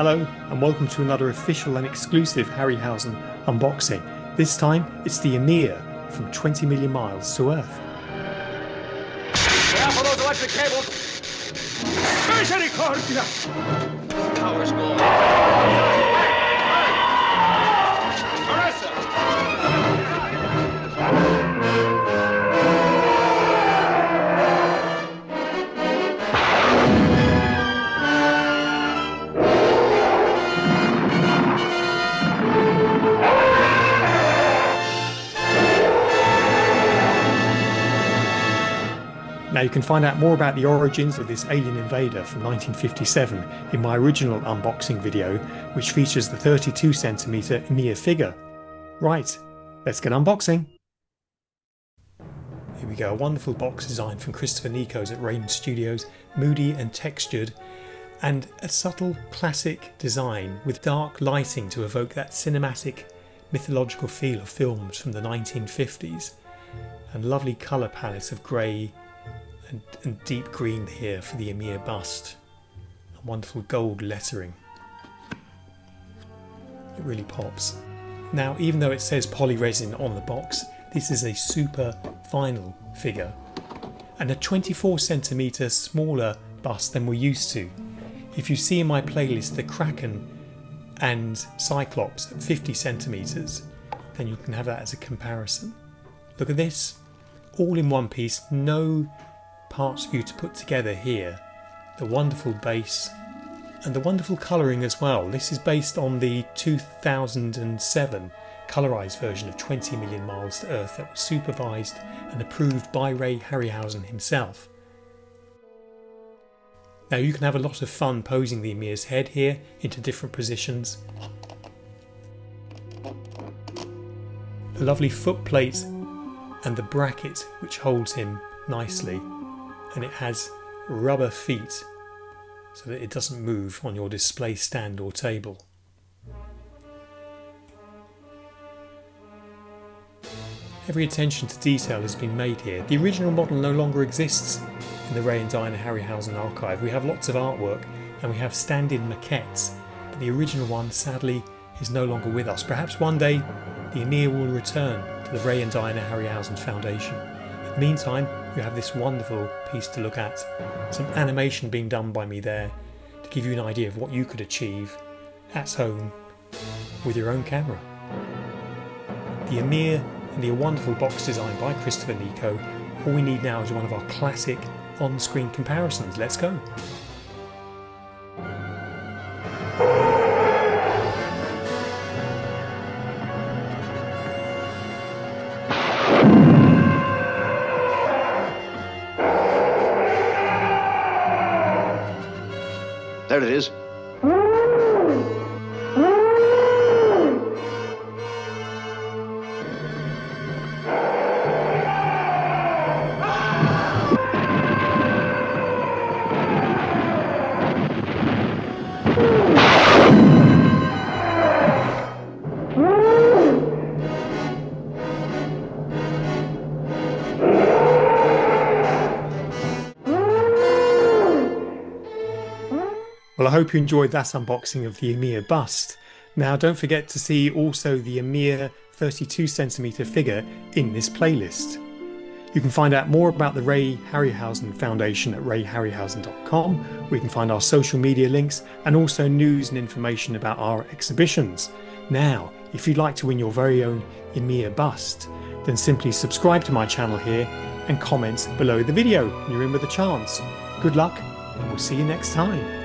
Hello and welcome to another official and exclusive Harryhausen unboxing. This time it's the YMIR from 20 million miles to Earth. Careful those electric cables! Misericordia! Power's going. Now you can find out more about the origins of this alien invader from 1957 in my original unboxing video, which features the 32cm YMIR figure. Right, let's get unboxing. Here we go, a wonderful box design from Christopher Nikos at Rain Studios, moody and textured, and a subtle classic design with dark lighting to evoke that cinematic mythological feel of films from the 1950s, and lovely colour palette of grey and deep green here for the YMIR Bust, and wonderful gold lettering. It really pops. Now, even though it says polyresin on the box, this is a super vinyl figure and a 24cm smaller bust than we're used to. If you see in my playlist the Kraken and Cyclops at 50cm, then you can have that as a comparison. Look at this, all in one piece, no parts for you to put together here. The wonderful base and the wonderful colouring as well. This is based on the 2007 colorised version of 20 million miles to Earth that was supervised and approved by Ray Harryhausen himself. Now you can have a lot of fun posing the YMIR's head here into different positions. The lovely footplate and the bracket which holds him nicely, and it has rubber feet so that it doesn't move on your display stand or table. Every attention to detail has been made here. The original model no longer exists in the Ray and Diana Harryhausen archive. We have lots of artwork and we have stand-in maquettes, but the original one sadly is no longer with us. Perhaps one day the YMIR will return to the Ray and Diana Harryhausen Foundation. In the meantime, you have this wonderful piece to look at, some animation being done by me there to give you an idea of what you could achieve at home with your own camera. The YMIR and the wonderful box design by Christopher Nikos. All we need now is one of our classic on-screen comparisons. Let's go. There it is. Well, I hope you enjoyed that unboxing of the YMIR Bust. Now don't forget to see also the YMIR 32cm figure in this playlist. You can find out more about the Ray Harryhausen Foundation at rayharryhausen.com, where you can find our social media links and also news and information about our exhibitions. Now, if you'd like to win your very own YMIR Bust, then simply subscribe to my channel here and comment below the video and you're in with a chance. Good luck and we'll see you next time.